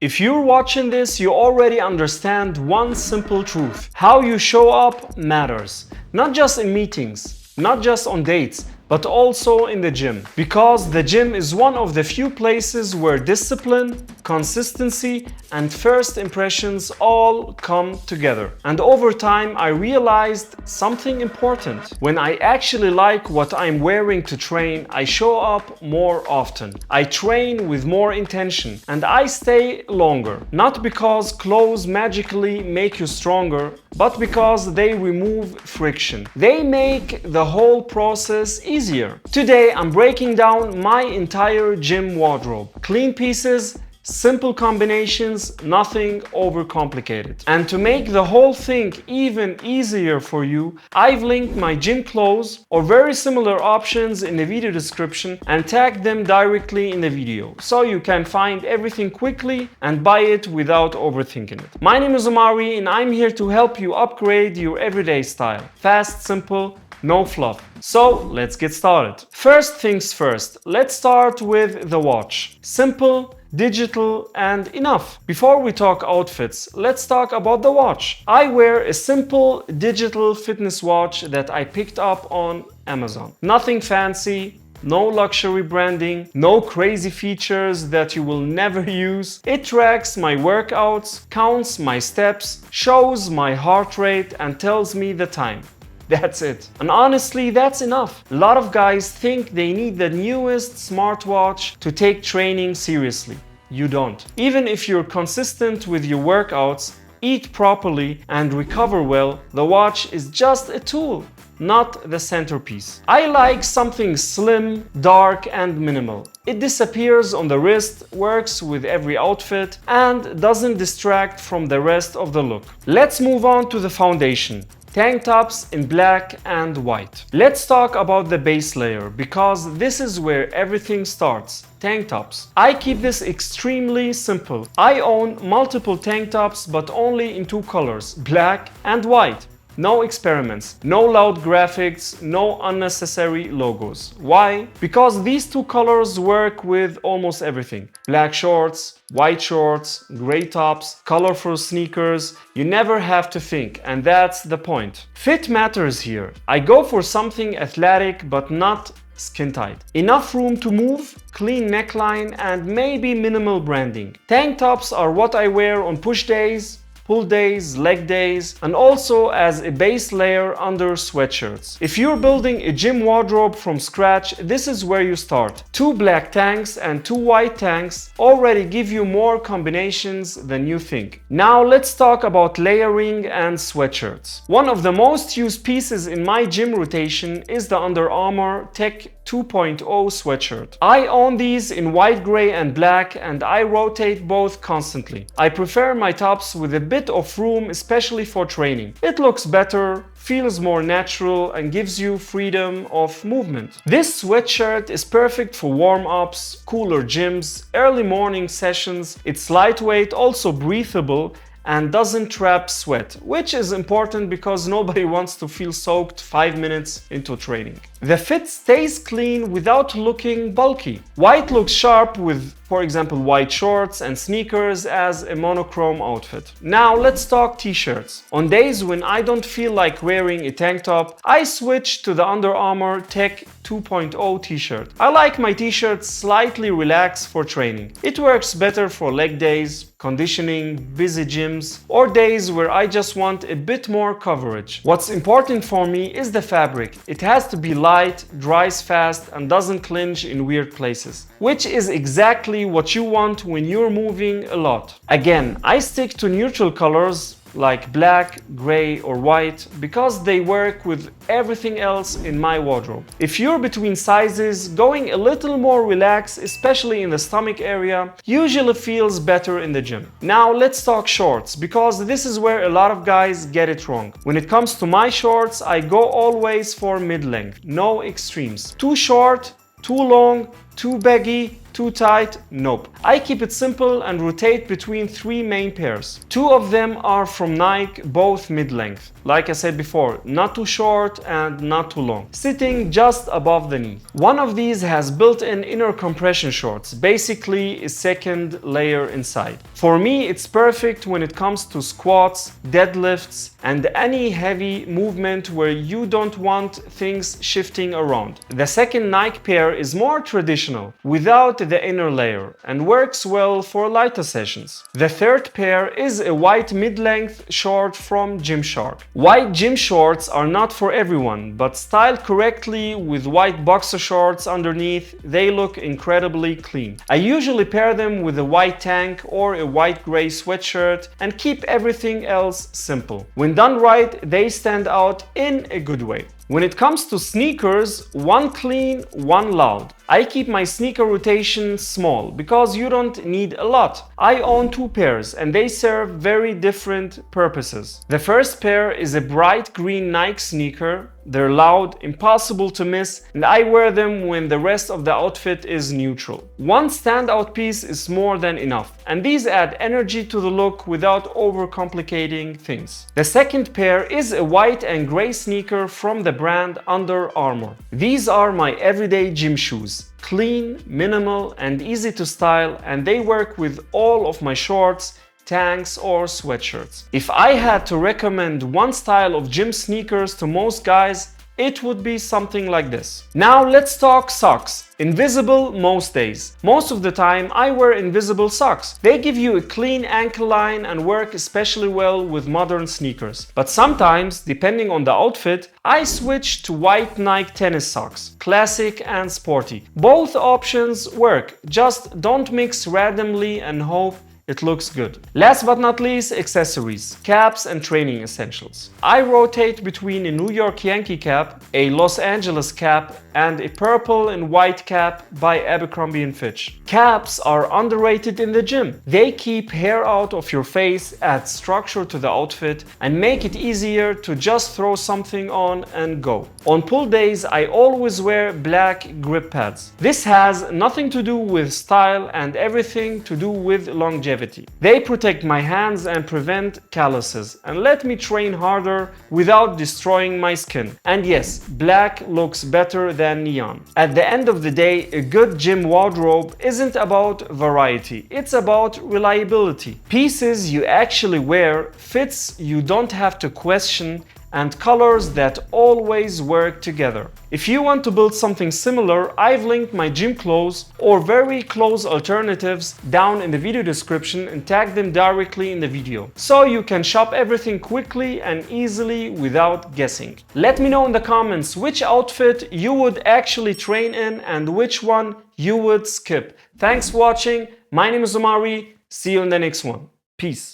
If you're watching this, you already understand one simple truth. How you show up matters. Not just in meetings, not just on dates, but also in the gym. Because the gym is one of the few places where discipline, consistency, and first impressions all come together. And over time, I realized something important. When I actually like what I'm wearing to train, I show up more often. I train with more intention, and I stay longer. Not because clothes magically make you stronger, but because they remove friction. They make the whole process easier. Today, I'm breaking down my entire gym wardrobe. Clean pieces, simple combinations, nothing overcomplicated. And to make the whole thing even easier for you, I've linked my gym clothes or very similar options in the video description and tagged them directly in the video, so you can find everything quickly and buy it without overthinking it. My name is Omari and I'm here to help you upgrade your everyday style. Fast, simple, no fluff. So let's get started. First things first, let's start with the watch. Simple, digital, and enough. Before we talk outfits, let's talk about the watch. I wear a simple digital fitness watch that I picked up on Amazon. Nothing fancy, no luxury branding, no crazy features that you will never use. It tracks my workouts, counts my steps, shows my heart rate, and tells me the time. That's it. And honestly, that's enough. A lot of guys think they need the newest smartwatch to take training seriously. You don't. Even if you're consistent with your workouts, eat properly, and recover well, the watch is just a tool, not the centerpiece. I like something slim, dark, and minimal. It disappears on the wrist, works with every outfit, and doesn't distract from the rest of the look. Let's move on to the foundation. Tank tops in black and white. Let's talk about the base layer, because this is where everything starts. Tank tops. I keep this extremely simple. I own multiple tank tops, but only in two colors, black and white. No experiments, no loud graphics, no unnecessary logos. Why? Because these two colors work with almost everything. Black shorts, white shorts, gray tops, colorful sneakers. You never have to think, and that's the point. Fit matters here. I go for something athletic but not skin tight. Enough room to move, clean neckline, and maybe minimal branding. Tank tops are what I wear on push days, pull days, leg days, and also as a base layer under sweatshirts. If you're building a gym wardrobe from scratch, this is where you start. Two black tanks and two white tanks already give you more combinations than you think. Now let's talk about layering and sweatshirts. One of the most used pieces in my gym rotation is the Under Armour Tech 2.0 sweatshirt. I own these in white, gray, and black, and I rotate both constantly. I prefer my tops with a bit of room, especially for training. It looks better, feels more natural, and gives you freedom of movement. This sweatshirt is perfect for warm-ups, cooler gyms, early morning sessions. It's lightweight, also breathable, and doesn't trap sweat, which is important because nobody wants to feel soaked 5 minutes into training. The fit stays clean without looking bulky. White looks sharp with, for example, white shorts and sneakers as a monochrome outfit. Now let's talk t-shirts. On days when I don't feel like wearing a tank top, I switch to the Under Armour Tech 2.0 t-shirt. I like my t-shirts slightly relaxed for training. It works better for leg days, conditioning, busy gyms, or days where I just want a bit more coverage. What's important for me is the fabric. It has to be light, dries fast, and doesn't clinch in weird places, which is exactly what you want when you're moving a lot. Again, I stick to neutral colors like black, gray, or white because they work with everything else in my wardrobe. If you're between sizes, going a little more relaxed, especially in the stomach area, usually feels better in the gym. Now let's talk shorts, because this is where a lot of guys get it wrong. When it comes to my shorts, I go always for mid-length, no extremes. Too short, too long, too baggy, too tight? Nope. I keep it simple and rotate between 3 main pairs. 2 of them are from Nike, both mid-length. Like I said before, not too short and not too long, sitting just above the knee. One of these has built-in inner compression shorts, basically a second layer inside. For me, it's perfect when it comes to squats, deadlifts, and any heavy movement where you don't want things shifting around. The second Nike pair is more traditional, without the inner layer, and works well for lighter sessions. The third pair is a white mid-length short from Gymshark. White gym shorts are not for everyone, but styled correctly with white boxer shorts underneath, they look incredibly clean. I usually pair them with a white tank or a white-gray sweatshirt and keep everything else simple. When done right, they stand out in a good way. When it comes to sneakers, one clean, one loud. I keep my sneaker rotation small because you don't need a lot. I own 2 pairs and they serve very different purposes. The first pair is a bright green Nike sneaker. They're loud, impossible to miss, and I wear them when the rest of the outfit is neutral. One standout piece is more than enough, and these add energy to the look without overcomplicating things. The second pair is a white and gray sneaker from the brand Under Armour. These are my everyday gym shoes. Clean, minimal, and easy to style, and they work with all of my shorts, tanks or sweatshirts. If I had to recommend one style of gym sneakers to most guys, it would be something like this. Now let's talk socks. Invisible most days. Most of the time I wear invisible socks. They give you a clean ankle line and work especially well with modern sneakers. But sometimes, depending on the outfit, I switch to white Nike tennis socks. Classic and sporty. Both options work, just don't mix randomly and hope it looks good. Last but not least, accessories, caps and training essentials. I rotate between a New York Yankee cap, a Los Angeles cap, and a purple and white cap by Abercrombie & Fitch. Caps are underrated in the gym. They keep hair out of your face, add structure to the outfit, and make it easier to just throw something on and go. On pull days, I always wear black grip pads. This has nothing to do with style and everything to do with longevity. They protect my hands and prevent calluses and let me train harder without destroying my skin. And yes, black looks better than neon. At the end of the day, a good gym wardrobe isn't about variety, it's about reliability. Pieces you actually wear, fits you don't have to question, and colors that always work together. If you want to build something similar, I've linked my gym clothes or very close alternatives down in the video description and tagged them directly in the video, so you can shop everything quickly and easily without guessing. Let me know in the comments which outfit you would actually train in and which one you would skip. Thanks for watching. My name is Omari. See you in the next one. Peace.